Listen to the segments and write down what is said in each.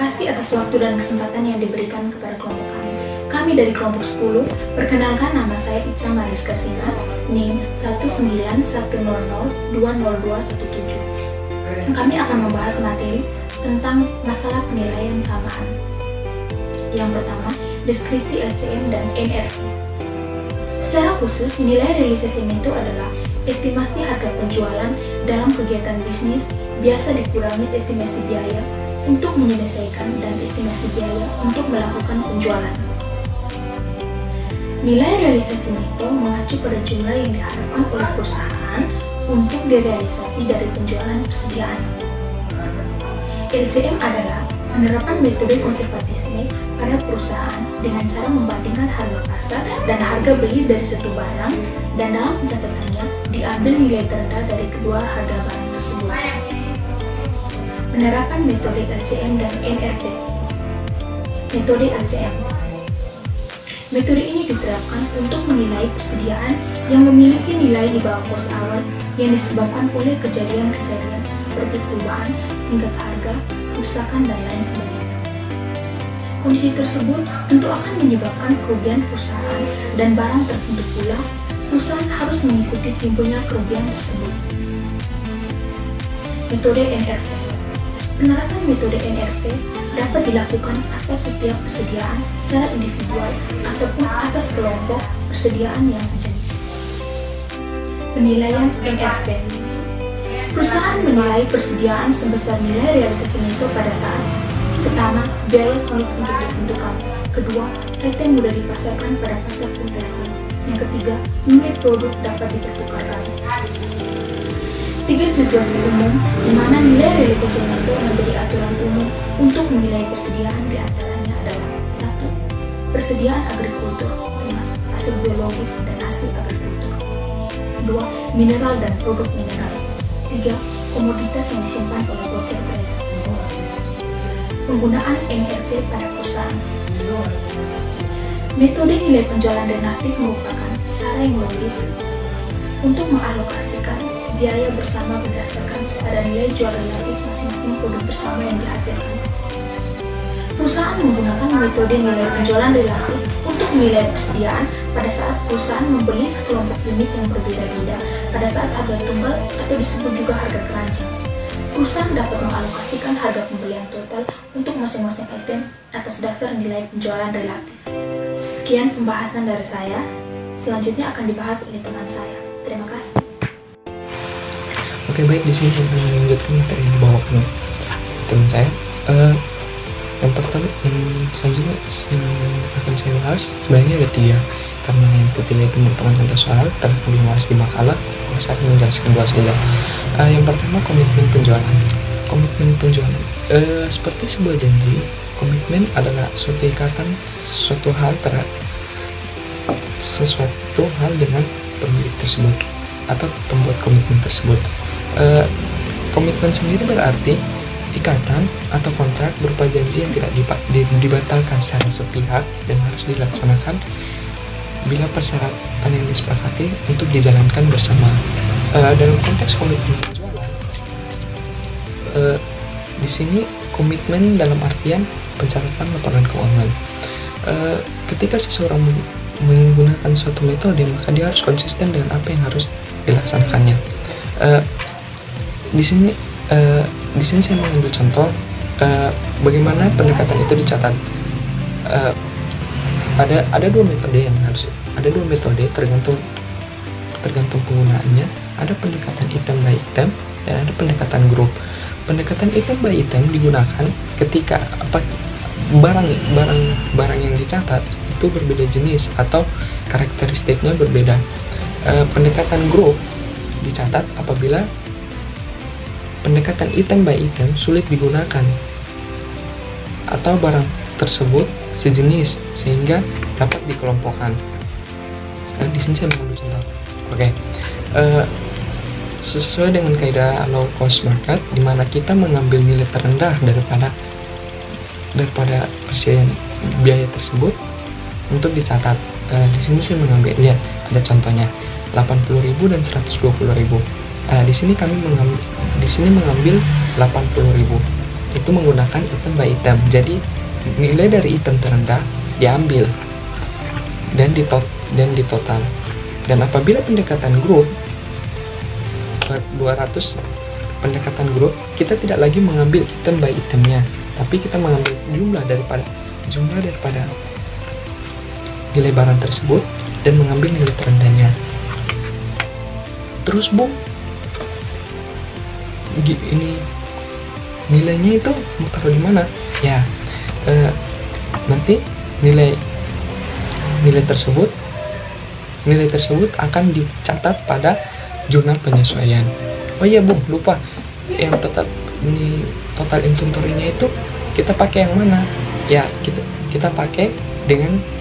kasih atas waktu dan kesempatan yang diberikan kepada kelompok kami. Kami dari kelompok 10, perkenalkan nama saya Ica Mariska Sina, NIM 19100202117. Kami akan membahas materi tentang masalah penilaian tambahan. Yang pertama, deskripsi LCM dan NRV. Secara khusus, nilai realisasi itu adalah estimasi harga penjualan dalam kegiatan bisnis, biasa dikurangi estimasi biaya untuk menyelesaikan dan estimasi biaya untuk melakukan penjualan. Nilai realisasi neto mengacu pada jumlah yang diharapkan oleh perusahaan untuk direalisasi dari penjualan persediaan. LCM adalah penerapan metode konservatisme pada perusahaan dengan cara membandingkan harga pasar dan harga beli dari suatu barang, dan dalam pencatatannya diambil nilai terendah dari kedua harga barang tersebut. Penerapan metode LCM dan NRV. Metode LCM. Metode ini diterapkan untuk menilai persediaan yang memiliki nilai di bawah kos awal yang disebabkan oleh kejadian-kejadian seperti perubahan tingkat harga, kerusakan, dan lain sebagainya. Kondisi tersebut tentu akan menyebabkan kerugian perusahaan, dan barang tertentu pula perusahaan harus mengikuti timbulnya kerugian tersebut. Metode NRV. Penerapan metode NRV dapat dilakukan atas setiap persediaan secara individual ataupun atas kelompok persediaan yang sejenis. Penilaian NRV. Perusahaan menilai persediaan sebesar nilai realisasi neto pada saat pertama, biaya sulit untuk ditentukan. Kedua, item mudah dipasarkan pada pasar kuntesi. Yang ketiga, unit produk dapat dipertukarkan. 3 situasi umum di mana nilai realisasi neto menjadi aturan umum untuk menilai persediaan, di antaranya adalah 1. Persediaan agrikultur termasuk hasil biologis dan hasil agrikultur. 2. Mineral dan produk mineral. 3. Komoditas yang disimpan oleh broker trader. Penggunaan NRV pada perusahaan. Metode nilai penjualan relatif merupakan cara yang logis untuk mengalokasikan biaya bersama berdasarkan pada nilai jual relatif masing-masing produk bersama yang dihasilkan. Perusahaan menggunakan metode nilai penjualan relatif untuk menilai persediaan pada saat perusahaan membeli sekelompok unit yang berbeda-beda pada saat harga tunggal atau disebut juga harga keranjang. Perusahaan dapat mengalokasikan harga pembelian total untuk masing-masing item atas dasar nilai penjualan relatif. Sekian pembahasan dari saya, selanjutnya akan dibahas oleh teman saya. Terima kasih. Oke, baik, di sini saya akan melanjutkan materi yang dibawakan oleh teman saya. Yang pertama, yang selanjutnya yang akan saya bahas sebenarnya ada 3, karena yang ketiga itu merupakan contoh soal telah kami bahas di makalah. Saya akan menjelaskan 2 saja. Yang pertama, komitmen penjualan. Komitmen penjualan seperti sebuah janji. Komitmen adalah suatu ikatan, sesuatu hal dengan pemilik tersebut atau pembuat komitmen tersebut. Komitmen sendiri berarti ikatan atau kontrak berupa janji yang tidak dibatalkan secara sepihak dan harus dilaksanakan bila persyaratan yang disepakati untuk dijalankan bersama. Dalam konteks komitmen penjualan, di sini komitmen dalam artian pencatatan laporan keuangan. Ketika seseorang menggunakan suatu metode, maka dia harus konsisten dengan apa yang harus dilaksanakannya. Di sini saya mengambil contoh bagaimana pendekatan itu dicatat. Ada dua metode tergantung penggunaannya. Ada pendekatan item by item dan ada pendekatan grup. Pendekatan item by item digunakan ketika barang yang dicatat itu berbeda jenis atau karakteristiknya berbeda. Pendekatan grup dicatat apabila pendekatan item by item sulit digunakan atau barang tersebut sejenis sehingga dapat dikelompokkan. Di sini saya mengambil contoh. Oke. Sesuai dengan kaidah low cost market, di mana kita mengambil nilai terendah daripada persediaan biaya tersebut untuk dicatat. Di sini saya mengambil, lihat ada contohnya 80.000 dan 120.000. Di sini mengambil 80.000. itu menggunakan item by item. Jadi nilai dari item terendah diambil dan ditotal. Dan apabila pendekatan grup 200 pendekatan grup, kita tidak lagi mengambil item by itemnya, tapi kita mengambil jumlah daripada nilai barang tersebut dan mengambil nilai terendahnya. Terus Bung, ini nilainya itu mau taruh di mana? Ya, nanti nilai tersebut akan dicatat pada jurnal penyesuaian. Oh iya Bung, lupa, yang total inventory-nya itu kita pakai yang mana? Ya, kita pakai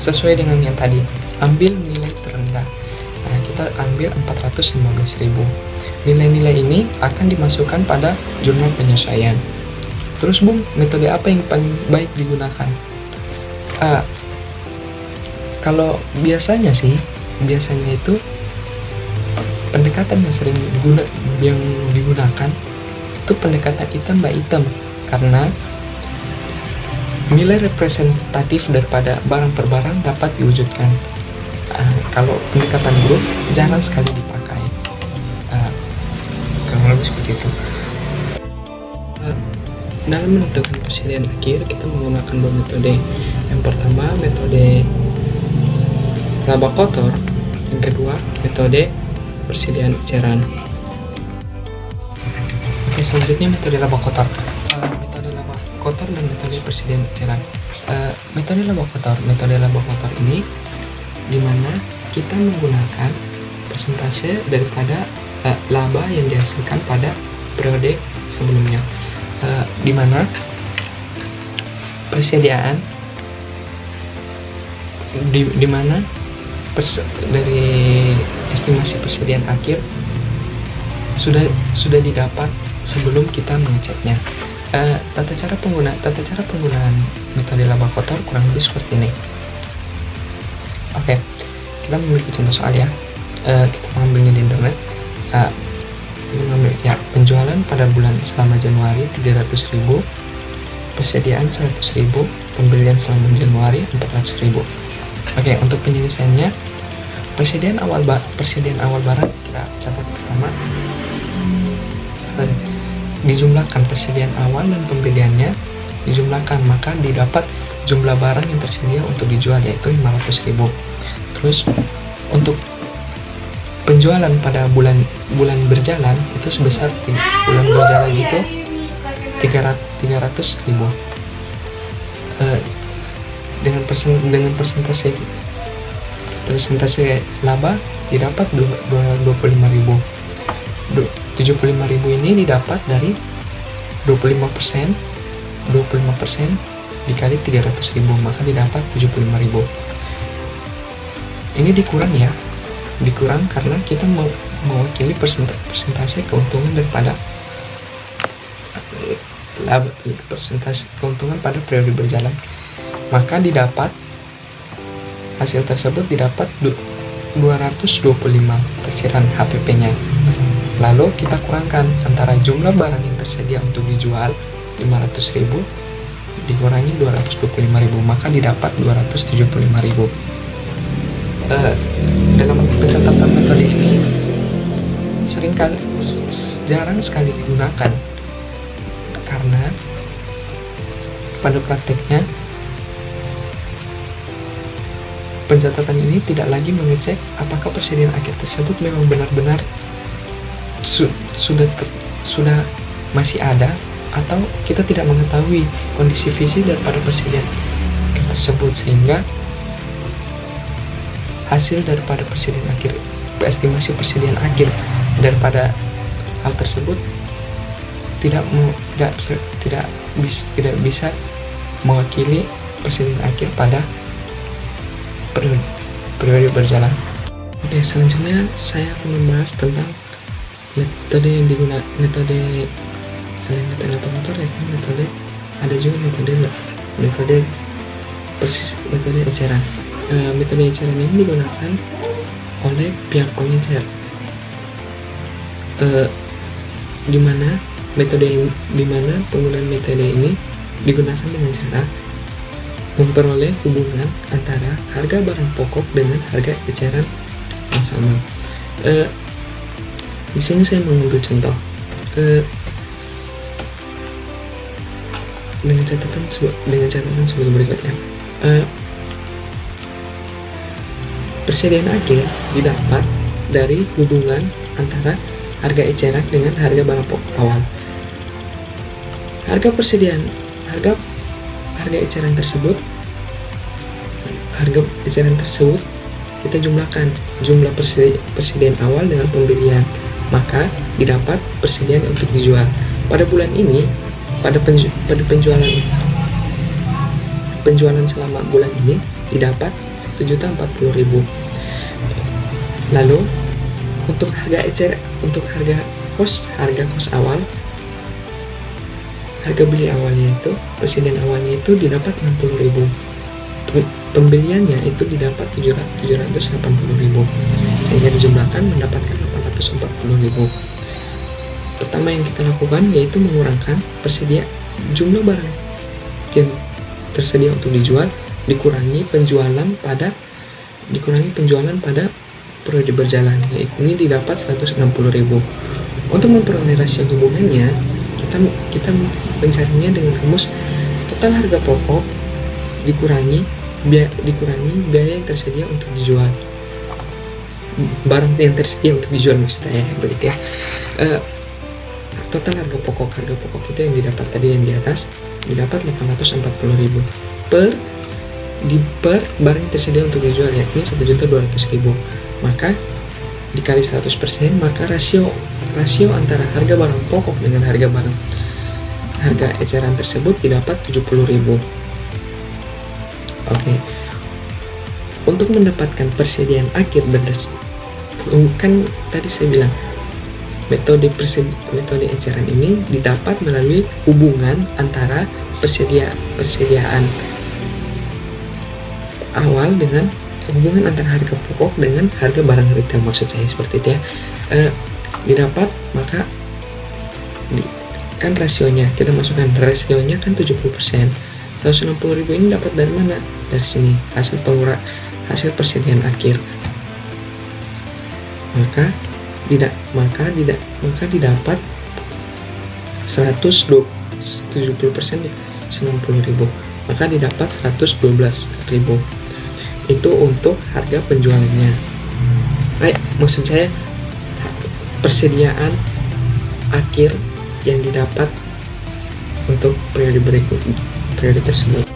sesuai dengan yang tadi, ambil nilai terendah. Nah, kita ambil 415.000. Nilai-nilai ini akan dimasukkan pada jurnal penyesuaian. Terus Bung, metode apa yang paling baik digunakan? Kalau biasanya itu pendekatan yang digunakan itu pendekatan item by item, karena nilai representatif daripada barang per barang dapat diwujudkan. Kalau pendekatan grup jarang sekali dipakai. Kurang lebih seperti itu. Dalam menentukan persediaan akhir, kita menggunakan dua metode. Yang pertama, metode laba kotor. Yang kedua, metode persediaan eceran. Oke, selanjutnya metode laba kotor. Metode laba kotor dan metode persediaan eceran. Metode laba kotor ini dimana kita menggunakan persentase daripada laba yang dihasilkan pada periode sebelumnya, dimana persediaan dimana dari estimasi persediaan akhir sudah didapat sebelum kita mengeceknya. Tata cara penggunaan metode laba kotor kurang lebih seperti ini. Oke, kita memiliki contoh soal ya. Kita mengambilnya di internet. Penjualan pada bulan selama Januari 300.000, persediaan 100.000, pembelian selama Januari 400.000. Oke, untuk penyelesaiannya, persediaan awal barang kita catat pertama. Dijumlahkan persediaan awal dan pembeliannya dijumlahkan, maka didapat jumlah barang yang tersedia untuk dijual, yaitu 500.000. Terus untuk penjualan pada bulan berjalan itu sebesar bulan berjalan itu 300.000. Dengan persentase laba didapat 25.000. 75.000 ini didapat dari 25% dikali 300.000, maka didapat 75.000. Ini dikurang karena kita mewakili persentase keuntungan daripada persentase keuntungan pada periode berjalan, maka hasil tersebut didapat 225 tersiran HPP-nya. Lalu kita kurangkan antara jumlah barang yang tersedia untuk dijual 500.000 dikurangi 225.000, maka didapat 275.000. Dalam pencatatan metode ini jarang sekali digunakan karena pada prakteknya pencatatan ini tidak lagi mengecek apakah persediaan akhir tersebut memang benar-benar sudah masih ada, atau kita tidak mengetahui kondisi fisik daripada persediaan tersebut, sehingga hasil daripada persediaan akhir, estimasi persediaan akhir daripada hal tersebut tidak bisa mewakili persediaan akhir pada periode berjalan. Oke, selanjutnya saya akan membahas tentang metode yang digunakan, selain metode laba kotor ya, ada juga metode eceran. Metode eceran ini digunakan oleh pihak pengecer, dimana metode di mana penggunaan metode ini digunakan dengan cara memperoleh hubungan antara harga barang pokok dengan harga eceran yang sama. Di sini saya mengambil contoh dengan catatan sebagai berikut ya. Persediaan akhir didapat dari hubungan antara harga eceran dengan harga barang pokok awal. Harga eceran tersebut kita jumlahkan jumlah persediaan awal dengan pembelian, maka didapat persediaan untuk dijual. Pada bulan ini, pada penjualan selama bulan ini didapat 1.040.000. Lalu untuk harga kos awal, harga beli awalnya itu, persediaan awalnya itu didapat 60.000. Pembeliannya itu didapat 780.000, sehingga dijumlahkan mendapatkan 840.000. Pertama yang kita lakukan yaitu mengurangkan jumlah barang yang tersedia untuk dijual dikurangi penjualan pada periode berjalan, yaitu ini didapat 160.000. Untuk memperoleh rasio hubungannya, kita mencarinya dengan rumus total harga pokok dikurangi biaya yang tersedia untuk dijual, barang yang tersedia untuk dijual maksudnya ya, begitu ya. Total harga pokok itu yang didapat tadi yang di atas didapat 840.000 per barang yang tersedia untuk dijual, yakni 1.200.000. Maka dikali 100%, maka rasio antara harga barang pokok dengan harga eceran tersebut didapat 70.000. Oke. Untuk mendapatkan persediaan akhir kan tadi saya bilang metode eceran ini didapat melalui hubungan antara persediaan awal dengan hubungan antara harga pokok dengan harga barang retail, maksud saya seperti itu ya. Didapat, maka kan rasionya kita masukkan, rasionya kan 70%. 160.000 ini dapat dari mana? Dari sini, hasil persediaan akhir. Maka didapat 70% di 90.000, maka didapat 112.000. Itu untuk harga penjualannya. Maksud saya persediaan akhir yang didapat untuk periode tersebut.